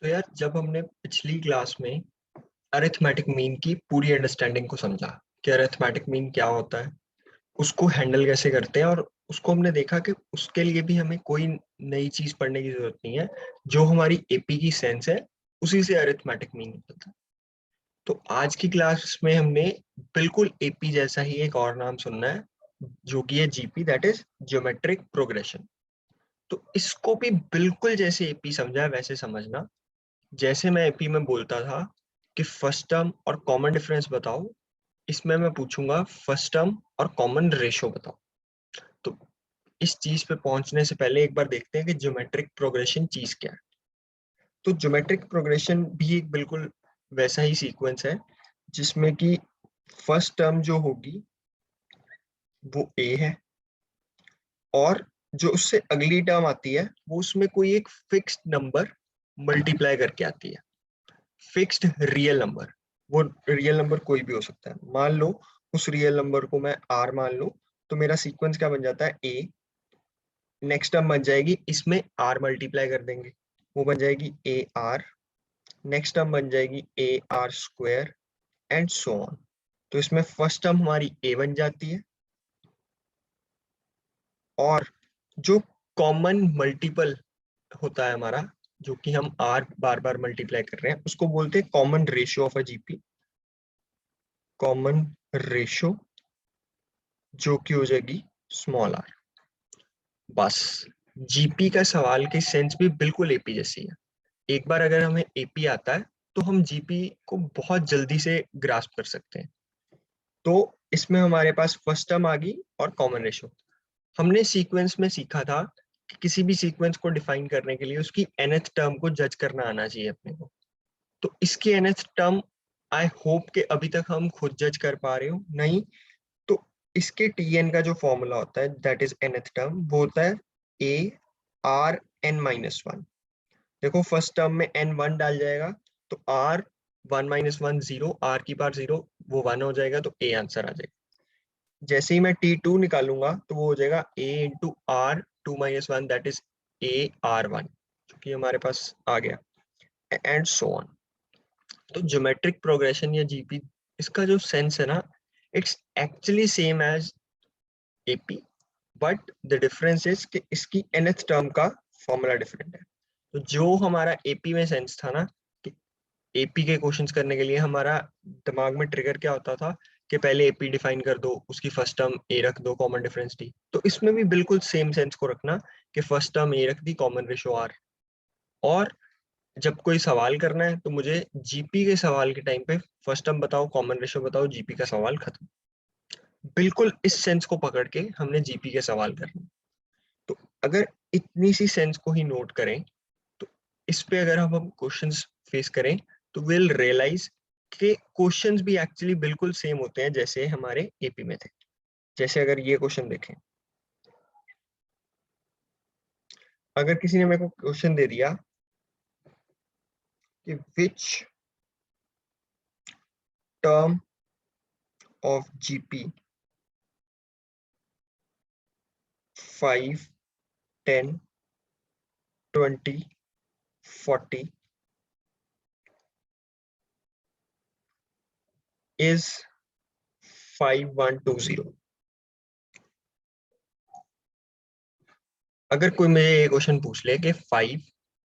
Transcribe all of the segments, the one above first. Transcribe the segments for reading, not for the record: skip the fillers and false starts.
तो यार जब हमने पिछली क्लास में अरिथमेटिक मीन की पूरी अंडरस्टैंडिंग को समझा कि अरिथमेटिक मीन क्या होता है, उसको हैंडल कैसे करते हैं, और उसको हमने देखा कि उसके लिए भी हमें कोई नई चीज पढ़ने की जरूरत नहीं है। जो हमारी एपी की सेंस है उसी से अरिथमेटिक मीन निकलता है। तो आज की क्लास में हमने बिल्कुल एपी जैसा ही एक और नाम सुनना है, जो कि है GP, that is geometric progression. तो इसको भी बिल्कुल जैसे एपी समझा है वैसे समझना। जैसे मैं एपी में बोलता था कि फर्स्ट टर्म और कॉमन डिफरेंस बताओ, इसमें मैं पूछूंगा फर्स्ट टर्म और कॉमन रेशो बताओ। तो इस चीज पे पहुंचने से पहले एक बार देखते हैं कि ज्योमेट्रिक प्रोग्रेशन चीज क्या है। तो ज्योमेट्रिक प्रोग्रेशन भी एक बिल्कुल वैसा ही सीक्वेंस है जिसमें कि फर्स्ट टर्म जो होगी वो ए है, और जो उससे अगली टर्म आती है वो उसमें कोई एक फिक्स्ड नंबर मल्टीप्लाई करके आती है। फिक्स्ड रियल नंबर, वो रियल नंबर कोई भी हो सकता है। मान लो उस रियल नंबर को मैं आर मान लूं, तो मेरा सीक्वेंस क्या बन जाता है, ए, नेक्स्ट टर्म बन जाएगी इसमें आर मल्टीप्लाई कर देंगे, वो बन जाएगी ए आर, नेक्स्ट टर्म बन जाएगी A r square, and so on. तो इसमें फर्स्ट टर्म हमारी ए बन जाती है, और जो कॉमन मल्टीपल होता है हमारा, जो कि हम आर बार बार मल्टीप्लाई कर रहे हैं, उसको बोलते हैं common ratio of a GP. Common ratio जो कि हो जाएगी स्मॉल आर। बस, जीपी का सवाल की सेंस भी बिल्कुल एपी जैसी है। एक बार अगर हमें एपी आता है तो हम जीपी को बहुत जल्दी से ग्रास्प कर सकते हैं। तो इसमें हमारे पास फर्स्ट टर्म आ गई और कॉमन रेशो। हमने सीक्वेंस में सीखा था कि किसी भी सीक्वेंस को डिफाइन करने के लिए उसकी nth टर्म को जज करना आना चाहिए अपने को। तो इसकी nth टर्म आई होप कि अभी तक हम खुद जज कर पा रहे हो। नहीं तो इसके टीएन का जो फॉर्मूला होता है, दैट इज nth टर्म, वो होता है A R N minus one. देखो फर्स्ट टर्म में एन वन डाल जाएगा, तो R one minus one zero, R की पावर जीरो, वो वन हो जाएगा, तो ए आंसर आ जाएगा। जैसे ही मैं टी टू निकालूंगा तो वो हो जाएगा a into r two minus one, that is a r one, जो कि हमारे पास आ गया, एंड सो ऑन। तो ज्योमेट्रिक प्रोग्रेशन या जीपी, इसका जो सेंस है ना, it's actually same as AP, but the difference is कि इसकी nth टर्म का फॉर्मूला डिफरेंट है। तो जो हमारा एपी में सेंस था ना, कि एपी के क्वेश्चंस करने के लिए हमारा दिमाग में ट्रिगर क्या होता था कि पहले एपी डिफाइन कर दो, उसकी फर्स्ट टर्म ए रख दो, कॉमन डिफरेंस डी। तो इसमें भी बिल्कुल सेम सेंस को रखना कि फर्स्ट टर्म ए रख दी, कॉमन रेशो आर। और जब कोई सवाल करना है तो मुझे जीपी के सवाल के टाइम पे फर्स्ट टर्म बताओ, कॉमन रेशो बताओ, जीपी का सवाल खत्म। बिल्कुल इस सेंस को पकड़ के हमने जीपी के सवाल करने। तो अगर इतनी सी सेंस को ही नोट करें, तो इस पे अगर हम क्वेश्चंस फेस करें तो विल रियलाइज कि क्वेश्चंस भी एक्चुअली बिल्कुल सेम होते हैं जैसे हमारे एपी में थे। जैसे अगर ये क्वेश्चन देखें, अगर किसी ने मेरे को क्वेश्चन दे दिया कि which term of GP 5, 10, 20, 40 is 5120। अगर कोई मुझे ये क्वेश्चन पूछ ले कि 5,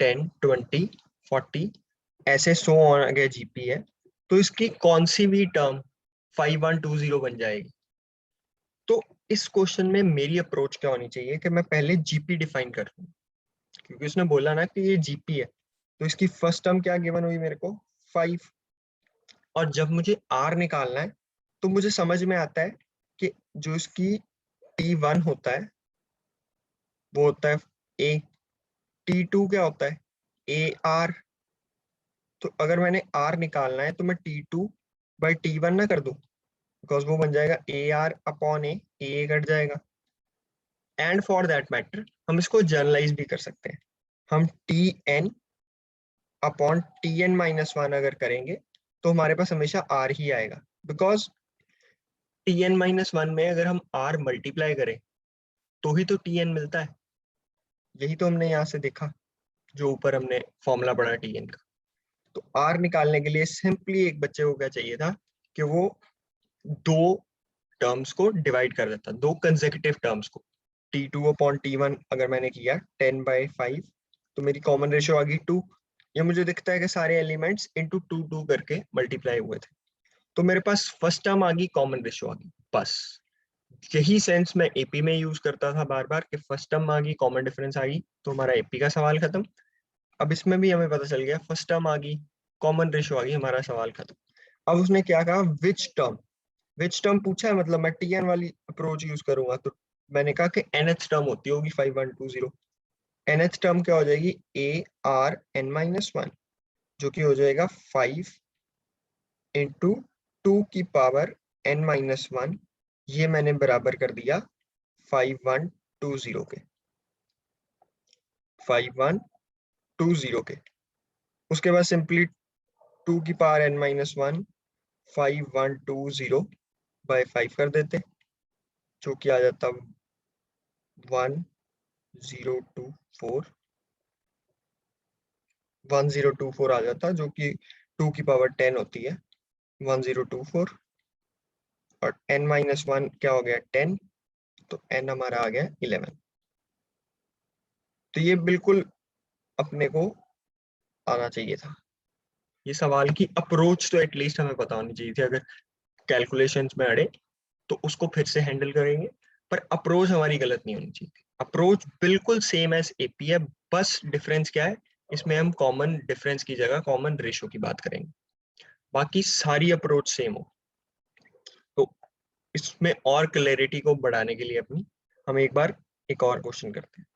10, 20, 40 ऐसे सो ऑन अगर जीपी है, तो इसकी कौन सी भी टर्म 5120 बन जाएगी। तो इस क्वेश्चन में मेरी अप्रोच क्या होनी चाहिए कि मैं पहले जीपी डिफाइन कर लूं, क्योंकि उसने बोला ना कि ये जीपी है, तो इसकी फर्स्ट टर्म क्या गिवन हुई मेरे को, 5। और जब मुझे आर निकालना है तो मुझे समझ में आता है कि जो इसकी T1 होता है वो होता है ए, T2 क्या होता है, ए आर। तो अगर मैंने आर निकालना है तो मैं T2 बाई T1 ना कर दूं, बिकॉज वो बन जाएगा ए आर अपॉन ए कट जाएगा। एंड फॉर दैट मैटर हम इसको जर्नलाइज भी कर सकते हैं। हम T N upon T N minus one अगर करेंगे तो हमारे पास हमेशा आर ही आएगा, because T N minus one में अगर हम आर मल्टीप्लाई करें तो ही तो टी एन मिलता है। यही तो हमने यहाँ से देखा। जो ऊपर हमने फॉर्मूला पढ़ा Tn का। तो r निकालने के लिए सिंपली एक बच्चे को क्या चाहिए था कि वो दो टर्म्स को डिवाइड कर देता, दो कंसेक्यूटिव टर्म्स को। T2 अपॉन T1 अगर मैंने किया 10/5 तो मेरी कॉमन रेशियो आ गई 2। ये मुझे दिखता है कि सारे एलिमेंट्स इंटू 2 करके मल्टीप्लाई हुए थे, तो मेरे पास फर्स्ट टर्म आ गई, कॉमन रेशियो आ गई। बस यही सेंस मैं एपी में यूज करता था बार बार कि फर्स्ट टर्म आ गई, कॉमन डिफरेंस आ गई, तो हमारा एपी का सवाल खत्म। अब इसमें भी हमें पता चल गया फर्स्ट टर्म आ गई, कॉमन रेशियो आ गई, हमारा सवाल खत्म। अब उसने क्या कहा, विच टर्म पूछा है, मतलब मैं टीएन वाली अप्रोच यूज करूंगा, तो मैंने कहा कि nth टर्म होती होगी 5120। nth टर्म क्या हो जाएगी, A R N minus one, जो कि हो जाएगा 5 इंटू 2 n माइनस वन। ये मैंने बराबर कर दिया 5120 के, 5120 के। उसके बाद simply 2 n minus one 5120 by 5 कर देते, जो कि आ जाता 1024 1024 आ जाता, जो कि 2 10 होती है 1024। और n माइनस वन क्या हो गया 10, तो n हमारा आ गया 11। तो ये बिल्कुल अपने को आना चाहिए था। ये सवाल की अप्रोच तो एटलीस्ट हमें पता होनी चाहिए थी, अगर कैलकुलेशंस में अड़े तो उसको फिर से हैंडल करेंगे, पर अप्रोच हमारी गलत नहीं होनी चाहिए। अप्रोच बिल्कुल सेम एज एपी है, बस डिफरेंस क्या है, इसमें हम कॉमन डिफरेंस की जगह कॉमन रेशो की बात करेंगे, बाकी सारी अप्रोच सेम हो। तो इसमें और क्लैरिटी को बढ़ाने के लिए अपनी हम एक बार एक और क्वेश्चन करते हैं।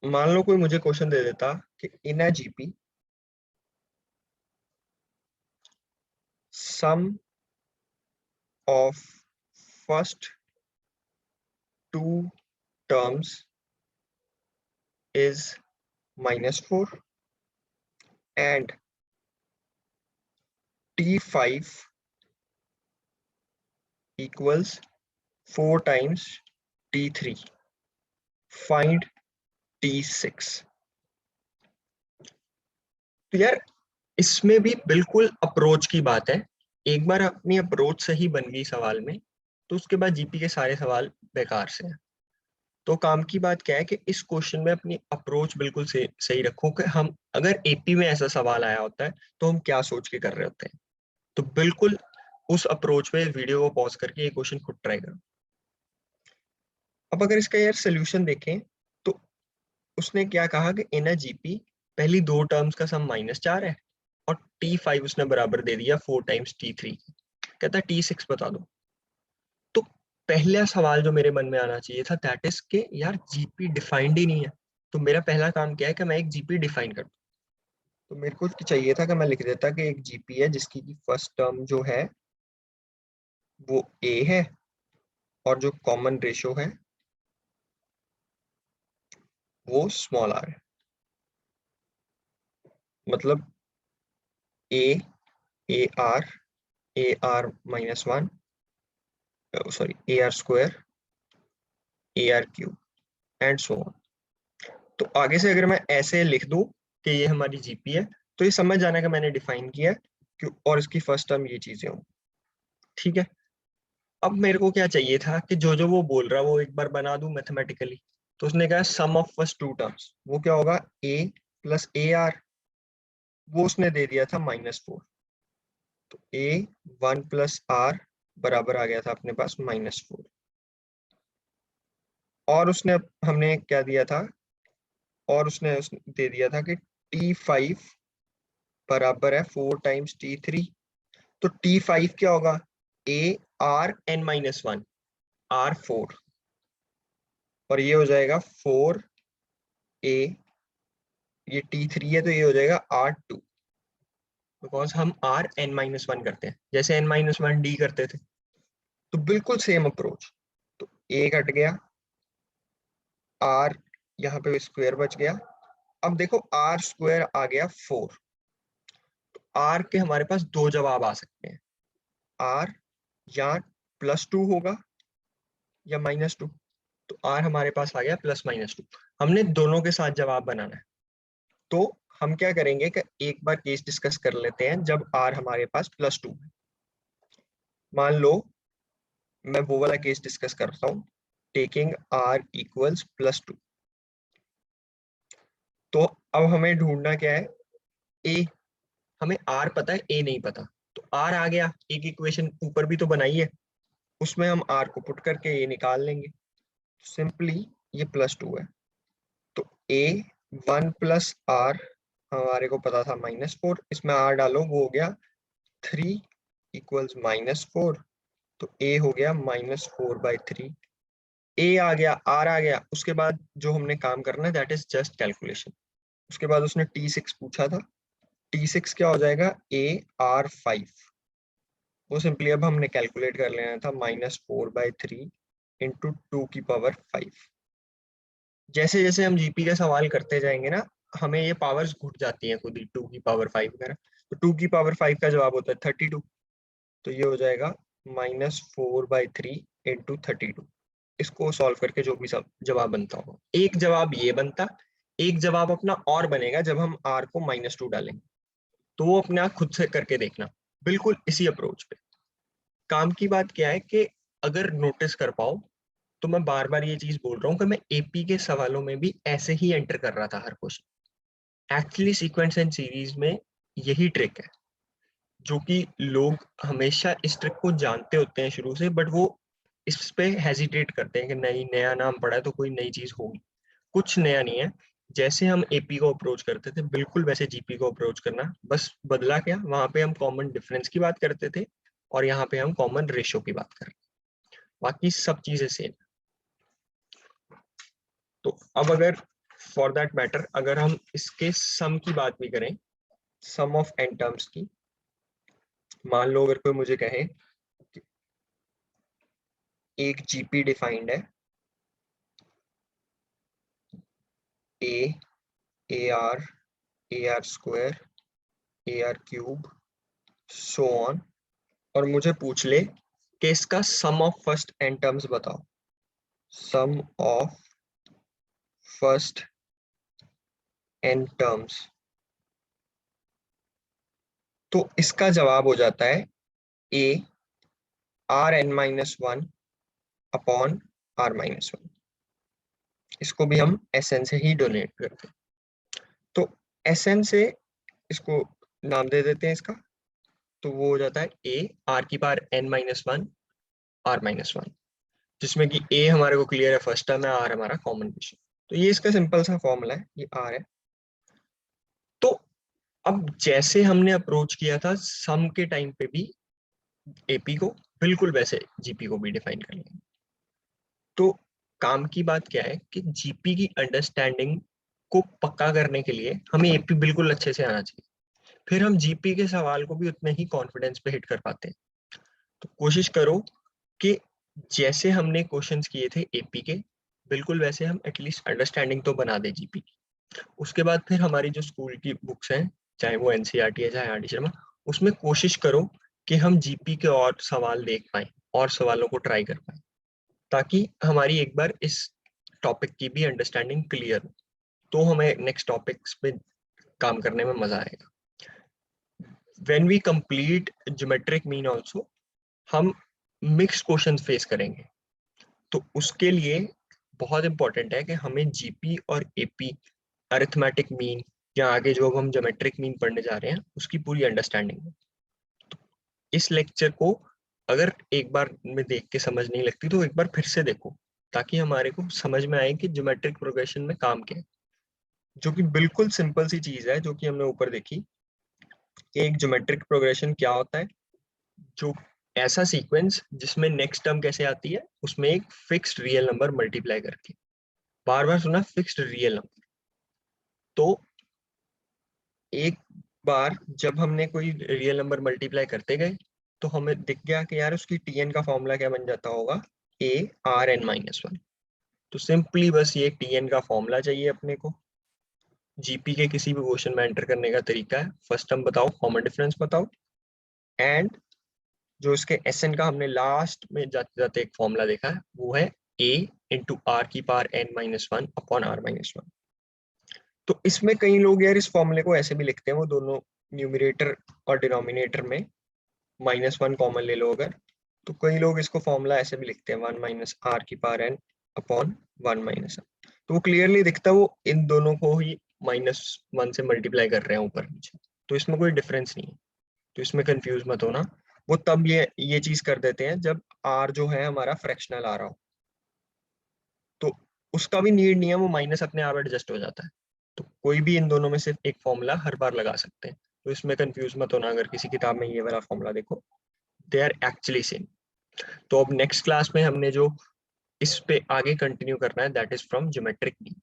मान लो कोई मुझे क्वेश्चन दे देता कि in a GP sum of first two terms is -4 and T5 equals 4 times T3. Find T6. तो यार इसमें भी बिल्कुल अप्रोच की बात है। एक बार अपनी अप्रोच सही बन गई सवाल में, तो उसके बाद जीपी के सारे सवाल बेकार से हैं। तो काम की बात क्या है कि इस क्वेश्चन में अपनी अप्रोच बिल्कुल सही रखो कि हम अगर एपी में ऐसा सवाल आया होता है तो हम क्या सोच के कर रहे होते हैं। तो बिल्कुल उस अप्रोच पे वीडियो को पॉज करके ये क्वेश्चन खुद ट्राई करो। अब अगर इसका यार सोल्यूशन देखें, तो उसने क्या कहा कि इन अ जीपी पहली दो टर्म्स का सम -4 है और T5 उसने बराबर दे दिया 4 टाइम्स T3। कहता T6 बता दो। तो पहला सवाल जो मेरे मन में आना चाहिए था दैट इज के यार जीपी डिफाइंड ही नहीं है। तो मेरा पहला काम क्या है कि मैं एक जीपी डिफाइन कर दूं। तो मेरे को चाहिए था कि मैं लिख देता कि एक जीपी है जिसकी फर्स्ट टर्म जो है वो ए है और जो कॉमन रेशियो है वो स्मॉल आर है। मतलब a a r minus one, sorry a r square, a r cube and so on. तो आगे से अगर मैं ऐसे लिख दूं कि ये हमारी जीपी है, तो ये समझ जाना कि मैंने डिफाइन किया है और इसकी फर्स्ट टर्म ये चीजें हों। ठीक है। अब मेरे को क्या चाहिए था कि जो जो वो बोल रहा है वो एक बार बना दूं मैथमेटिकली। तो उसने कहा सम ऑफ फर्स्ट टू टर्म्स, वो क्या होगा ए प्लस ए आर, वो उसने दे दिया था -4। तो ए वन प्लस आर बराबर आ गया था अपने पास -4। और उसने हमने क्या दिया था, और उसने दे दिया था कि T5 बराबर है 4 टाइम्स T3। तो T5 क्या होगा, A R N minus one, R4, और ये हो जाएगा 4 ए, ये T3 है तो ये हो जाएगा R2, बिकॉज हम Rn-1 करते हैं जैसे n-1 डी करते थे। तो बिल्कुल सेम अप्रोच। तो ए कट गया, आर यहाँ पे स्क्वायर बच गया। अब देखो आर स्क्वायर आ गया 4। आर के हमारे पास दो जवाब आ सकते हैं, आर या +2 होगा या -2। तो r हमारे पास आ गया +-2। हमने दोनों के साथ जवाब बनाना है, तो हम क्या करेंगे कि एक बार केस डिस्कस कर लेते हैं जब r हमारे पास +2 है। मान लो मैं वो वाला केस डिस्कस करता हूँ, टेकिंग r इक्वल्स +2। तो अब हमें ढूंढना क्या है, a। हमें r पता है, a नहीं पता, तो r आ गया, एक इक्वेशन ऊपर भी तो बनाई है, उसमें हम r को पुट करके a निकाल लेंगे। सिंपली ये +2 है, तो a 1 + r हमारे को पता था -4, इसमें r डालो, वो हो गया 3 इक्वल्स -4, तो a हो गया -4/3। a आ गया, r आ गया, उसके बाद जो हमने काम करना है दैट इज जस्ट कैलकुलेशन। उसके बाद उसने t6 पूछा था, t6 क्या हो जाएगा, ar5। वो सिंपली अब हमने कैलकुलेट कर लेना था, -4/3 इंटू 2⁵। जैसे जैसे हम जीपी का सवाल करते जाएंगे ना, हमें ये पावर्स घुट जाती हैं खुद ही, 2⁵ वगैरह। तो 2⁵ का जवाब होता है 32, तो ये हो जाएगा -4/3 इंटू 32। इसको सॉल्व करके जो भी सब जवाब बनता होगा, एक जवाब ये बनता, एक जवाब अपना और बनेगा जब हम r को -2 डालेंगे। तो वो अपने आप खुद से करके देखना, बिल्कुल इसी अप्रोच पे। काम की बात क्या है कि अगर नोटिस कर पाओ, तो मैं बार बार ये चीज बोल रहा हूँ कि मैं एपी के सवालों में भी ऐसे ही एंटर कर रहा था हर question. Actually sequence and series में यही ट्रिक है, जो कि लोग हमेशा इस ट्रिक को जानते होते हैं शुरू से, बट वो इस पे हेजिटेट करते हैं कि नहीं, नया नाम पड़ा है तो कोई नई चीज होगी। कुछ नया नहीं है, जैसे हम एपी को अप्रोच करते थे बिल्कुल वैसे जीपी को अप्रोच करना। बस बदला क्या, वहां पे हम कॉमन डिफरेंस की बात करते थे और यहाँ पे हम कॉमन रेशियो की बात कर रहे हैं, बाकी सब चीजें सेम। तो अब अगर फॉर दैट मैटर अगर हम इसके सम की बात भी करें, सम ऑफ एन टर्म्स की, मान लो अगर कोई मुझे कहे कि एक जीपी डिफाइंड है, a, a r square, a r cube, so on, और मुझे पूछ ले कि इसका sum of first n terms बताओ, sum of first n terms, तो इसका जवाब हो जाता है ए Rn-1 अपॉन r-1। इसको भी हम Sn से ही डोनेट करते हैं, तो Sn से इसको नाम दे देते हैं इसका, तो वो हो जाता है a r⁻n-1 r-1, जिसमें कि a हमारे को क्लियर है, फर्स्ट टर्म है, r हमारा कॉमन रेशियो। तो ये इसका सिंपल सा फॉर्मूला है, ये r है। तो अब जैसे हमने अप्रोच किया था सम के टाइम पे भी एपी को, बिल्कुल वैसे जीपी को भी डिफाइन कर लेंगे। तो काम की बात क्या है कि जीपी की अंडरस्टैंडिंग को पक्का करने के लिए हमें एपी बिल्कुल अच्छे से आना चाहिए, फिर हम जीपी के सवाल को भी उतने ही कॉन्फिडेंस पे हिट कर पाते हैं। तो कोशिश करो कि जैसे हमने क्वेश्चंस किए थे एपी के, बिल्कुल वैसे हम एटलीस्ट अंडरस्टैंडिंग तो बना दे जीपी की। उसके बाद फिर हमारी जो स्कूल की बुक्स हैं, चाहे वो एनसीईआरटी है चाहे आर डी शर्मा, उसमें कोशिश करो कि हम जीपी के और सवाल देख पाए और सवालों को ट्राई कर पाए, ताकि हमारी एक बार इस टॉपिक की भी अंडरस्टैंडिंग क्लियर हो, तो हमें नेक्स्ट टॉपिक्स पे काम करने में मजा आएगा। When we complete geometric mean also, हम मिक्स क्वेश्चन फेस करेंगे, तो उसके लिए बहुत इंपॉर्टेंट है कि हमें जीपी और एपी, अरिथमेटिक मीन या आगे जो अब हम ज्योमेट्रिक मीन पढ़ने जा रहे हैं उसकी पूरी अंडरस्टैंडिंग हो। तो इस लेक्चर को अगर एक बार में देख के समझ नहीं लगती तो एक बार फिर से देखो, ताकि हमारे को समझ में आए कि ज्योमेट्रिक प्रोग्रेशन में काम क्या है, जो कि बिल्कुल सिंपल सी चीज है जो कि हमने ऊपर देखी। एक ज्योमेट्रिक प्रोग्रेशन क्या होता है, जो ऐसा सीक्वेंस जिसमें नेक्स्ट टर्म कैसे आती है, उसमें एक फिक्स्ड रियल नंबर मल्टीप्लाई करके, बार बार सुना फिक्स्ड रियल नंबर। तो एक बार जब हमने कोई रियल नंबर मल्टीप्लाई करते गए, तो हमें दिख गया कि यार उसकी टीएन का फॉर्मूला क्या बन जाता होगा, ए Rn-1। तो सिंपली बस ये टीएन का फॉर्मूला चाहिए अपने को। जीपी के किसी भी क्वेश्चन में एंटर करने का तरीका है, फर्स्ट टर्म बताओ, कॉमन डिफरेंस बताओ, एंड जो इसके एसएन का हमने लास्ट में जाते जाते एक फॉर्मूला देखा है, वो है ए इंटू आर की power n minus one upon r minus one. तो इसमें कई लोग यार इस फॉर्मूले को ऐसे भी लिखते हैं, वो दोनों न्यूमरेटर और डिनोमिनेटर में माइनस वन कॉमन ले लो अगर, तो कई लोग इसको फॉर्मूला ऐसे भी लिखते हैं, वन माइनस आर की power n upon one minus n। तो वो क्लियरली दिखता है वो इन दोनों को ही माइनस वन से मल्टीप्लाई कर रहे हैं ऊपर नीचे, तो इसमें कोई डिफरेंस नहीं है, तो इसमें कंफ्यूज मत होना। वो तब ये चीज कर देते हैं जब r जो है हमारा फ्रैक्शनल आ रहा हो, तो उसका भी नीड नहीं है, वो माइनस अपने आप एडजस्ट हो जाता है। तो कोई भी इन दोनों में से एक फॉर्मूला हर बार लगा सकते हैं, तो इसमें कंफ्यूज मत होना अगर किसी किताब में ये वाला फॉर्मूला देखो, दे आर एक्चुअली सेम। तो अब नेक्स्ट क्लास में हमने जो इस पे आगे कंटिन्यू करना है that is from geometric mean.